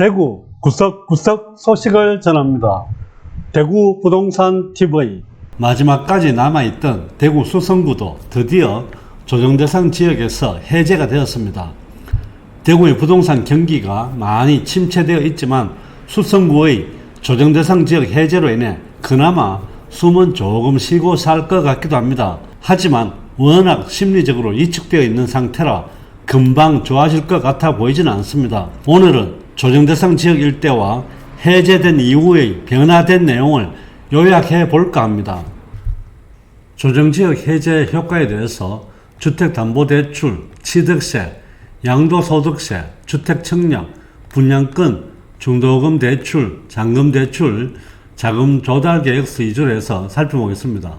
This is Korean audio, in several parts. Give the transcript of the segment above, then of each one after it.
대구 구석구석 소식을 전합니다. 대구 부동산 TV. 마지막까지 남아있던 대구 수성구도 드디어 조정대상 지역에서 해제가 되었습니다. 대구의 부동산 경기가 많이 침체되어 있지만 수성구의 조정대상 지역 해제로 인해 그나마 숨은 조금 쉬고 살 것 같기도 합니다. 하지만 워낙 심리적으로 위축되어 있는 상태라 금방 좋아질 것 같아 보이지는 않습니다. 오늘은 조정대상 지역 일대와 해제된 이후의 변화된 내용을 요약해 볼까 합니다. 조정지역 해제 효과에 대해서 주택담보대출, 취득세, 양도소득세, 주택청약, 분양권, 중도금 대출, 잔금 대출, 자금 조달 계획서 위주로 해서 살펴보겠습니다.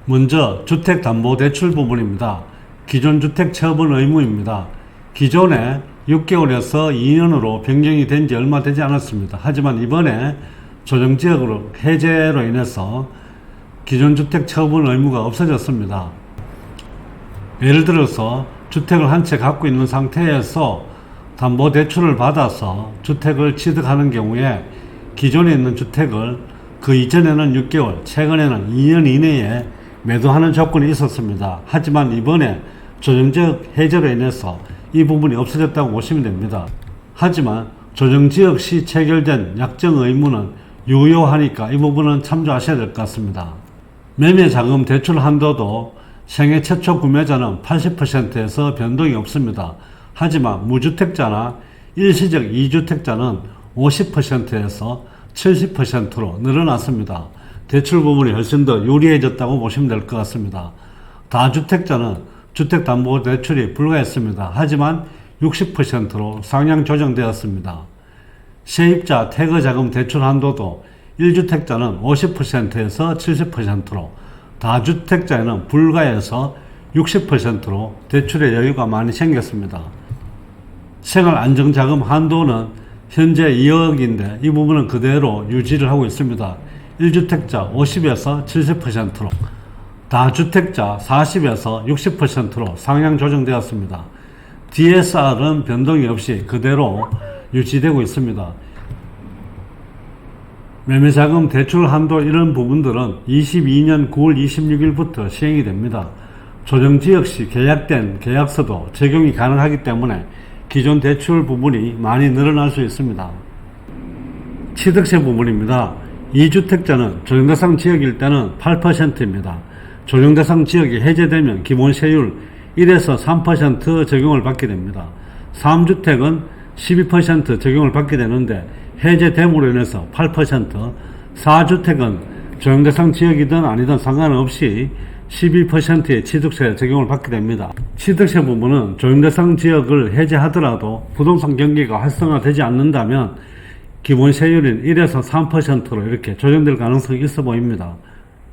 먼저 주택담보대출 부분입니다. 기존 주택 처분 의무입니다. 기존에 6개월에서 2년으로 변경이 된 지 얼마 되지 않았습니다. 하지만 이번에 조정지역으로 해제로 인해서 기존 주택 처분 의무가 없어졌습니다. 예를 들어서 주택을 한 채 갖고 있는 상태에서 담보대출을 받아서 주택을 취득하는 경우에 기존에 있는 주택을 그 이전에는 6개월, 최근에는 2년 이내에 매도하는 조건이 있었습니다. 하지만 이번에 조정지역 해제로 인해서 이 부분이 없어졌다고 보시면 됩니다. 하지만 조정지역 시 체결된 약정 의무는 유효하니까 이 부분은 참조하셔야 될 것 같습니다. 매매자금 대출 한도도 생애 최초 구매자는 80%에서 변동이 없습니다. 하지만 무주택자나 일시적 2주택자는 50%에서 70%로 늘어났습니다. 대출 부분이 훨씬 더 유리해졌다고 보시면 될 것 같습니다. 다주택자는 주택담보대출이 불가했습니다. 하지만 60%로 상향 조정되었습니다. 세입자 태거자금 대출 한도도 1주택자는 50%에서 70%로 다주택자에는 불가해서 60%로 대출의 여유가 많이 생겼습니다. 생활안정자금 한도는 현재 2억인데 이 부분은 그대로 유지를 하고 있습니다. 1주택자 50에서 70%로 다주택자 40에서 60%로 상향 조정되었습니다. DSR은 변동이 없이 그대로 유지되고 있습니다. 매매자금 대출 한도 이런 부분들은 22년 9월 26일부터 시행이 됩니다. 조정지역 시 계약된 계약서도 적용이 가능하기 때문에 기존 대출 부분이 많이 늘어날 수 있습니다. 취득세 부분입니다. 2주택자는 조정대상 지역일 때는 8%입니다. 조정대상 지역이 해제되면 기본세율 1에서 3% 적용을 받게 됩니다. 3주택은 12% 적용을 받게 되는데 해제됨으로 인해서 8%, 4주택은 조정대상 지역이든 아니든 상관없이 12%의 취득세 적용을 받게 됩니다. 취득세 부분은 조정대상 지역을 해제하더라도 부동산 경기가 활성화되지 않는다면 기본세율인 1에서 3%로 이렇게 조정될 가능성이 있어 보입니다.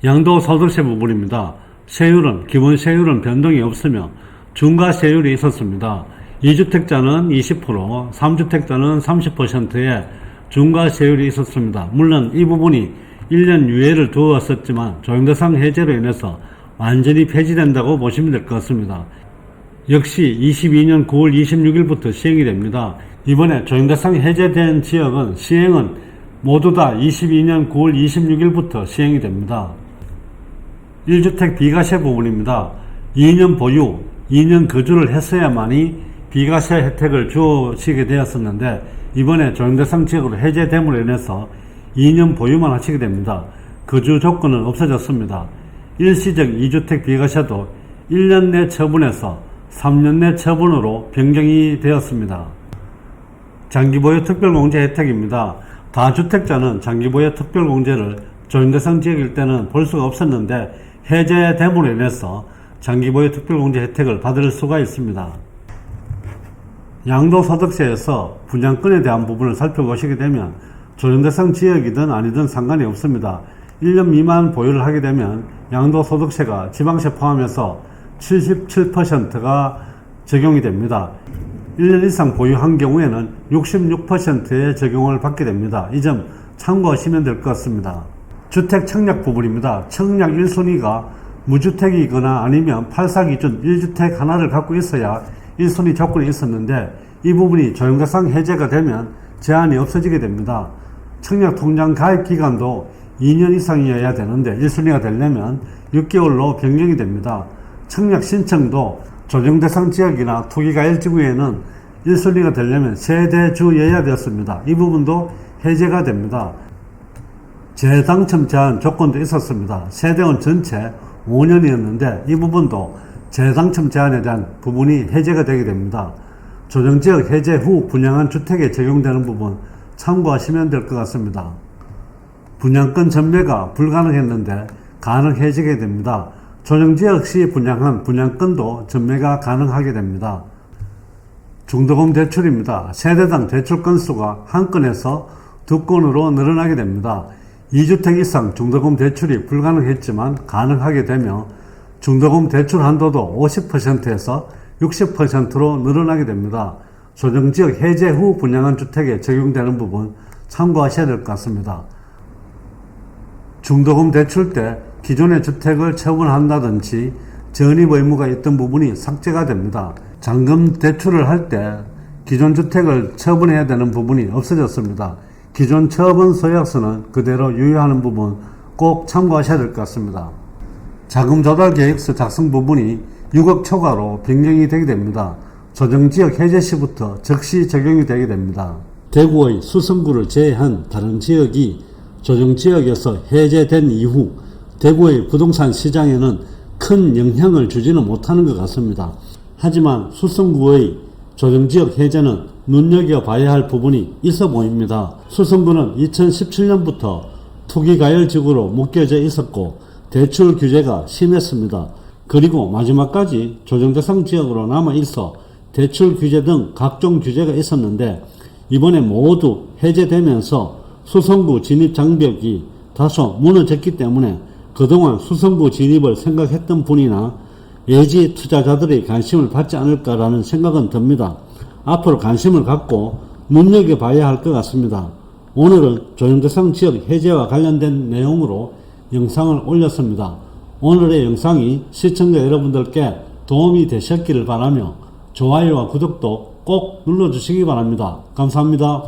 양도소득세 부분입니다. 세율은 기본세율은 변동이 없으며 중과세율이 있었습니다. 2주택자는 20%, 3주택자는 30%의 중과세율이 있었습니다. 물론 이 부분이 1년 유예를 두었었지만 조정대상 해제로 인해서 완전히 폐지된다고 보시면 될 것 같습니다. 역시 22년 9월 26일부터 시행이 됩니다. 이번에 조정대상 해제된 지역은 시행은 모두 다 22년 9월 26일부터 시행이 됩니다. 1주택 비과세 부분입니다. 2년 보유, 2년 거주를 했어야만이 비과세 혜택을 주어지게 되었었는데 이번에 조정대상 지역으로 해제됨으로 인해서 2년 보유만 하시게 됩니다. 거주 조건은 없어졌습니다. 일시적 2주택 비과세도 1년 내 처분에서 3년 내 처분으로 변경이 되었습니다. 장기보유 특별공제 혜택입니다. 다주택자는 장기보유 특별공제를 조정대상 지역일 때는 볼 수가 없었는데 해제됨으로 인해서 장기보유 특별공제 혜택을 받을 수가 있습니다. 양도소득세에서 분양권에 대한 부분을 살펴보시게 되면 조정대상 지역이든 아니든 상관이 없습니다. 1년 미만 보유를 하게 되면 양도소득세가 지방세 포함해서 77%가 적용이 됩니다. 1년 이상 보유한 경우에는 66%의 적용을 받게 됩니다. 이 점 참고하시면 될 것 같습니다. 주택 청약 부분입니다. 청약 1순위가 무주택이거나 아니면 8사 기준 1주택 하나를 갖고 있어야 1순위 조건이 있었는데 이 부분이 조정대상 해제가 되면 제한이 없어지게 됩니다. 청약통장 가입 기간도 2년 이상이어야 되는데 1순위가 되려면 6개월로 변경이 됩니다. 청약 신청도 조정대상 지역이나 투기과열지구에는 1순위가 되려면 세대주여야 되었습니다. 이 부분도 해제가 됩니다. 재당첨 제한 조건도 있었습니다. 세대원 전체 5년이었는데 이 부분도 재당첨 제한에 대한 부분이 해제가 되게 됩니다. 조정지역 해제 후 분양한 주택에 적용되는 부분 참고하시면 될 것 같습니다. 분양권 전매가 불가능했는데 가능해지게 됩니다. 조정지역 시 분양한 분양권도 전매가 가능하게 됩니다. 중도금 대출입니다. 세대당 대출 건수가 한 건에서 두 건으로 늘어나게 됩니다. 2주택 이상 중도금 대출이 불가능했지만 가능하게 되며 중도금 대출 한도도 50%에서 60%로 늘어나게 됩니다. 조정지역 해제 후 분양한 주택에 적용되는 부분 참고하셔야 될 것 같습니다. 중도금 대출 때 기존의 주택을 처분한다든지 전입 의무가 있던 부분이 삭제가 됩니다. 잔금 대출을 할 때 기존 주택을 처분해야 되는 부분이 없어졌습니다. 기존 처분 서약서는 그대로 유효하는 부분 꼭 참고하셔야 될 것 같습니다. 자금 조달 계획서 작성 부분이 6억 초과로 변경이 되게 됩니다. 조정지역 해제 시부터 즉시 적용이 되게 됩니다. 대구의 수성구를 제외한 다른 지역이 조정지역에서 해제된 이후 대구의 부동산 시장에는 큰 영향을 주지는 못하는 것 같습니다. 하지만 수성구의 조정지역 해제는 눈여겨봐야 할 부분이 있어 보입니다. 수성구는 2017년부터 투기과열지구로 묶여져 있었고 대출 규제가 심했습니다. 그리고 마지막까지 조정대상 지역으로 남아있어 대출 규제 등 각종 규제가 있었는데 이번에 모두 해제되면서 수성구 진입 장벽이 다소 무너졌기 때문에 그동안 수성구 진입을 생각했던 분이나 예지 투자자들의 관심을 받지 않을까라는 생각은 듭니다. 앞으로 관심을 갖고 눈여겨봐야 할 것 같습니다. 오늘은 조정대상 지역 해제와 관련된 내용으로 영상을 올렸습니다. 오늘의 영상이 시청자 여러분들께 도움이 되셨기를 바라며 좋아요와 구독도 꼭 눌러주시기 바랍니다. 감사합니다.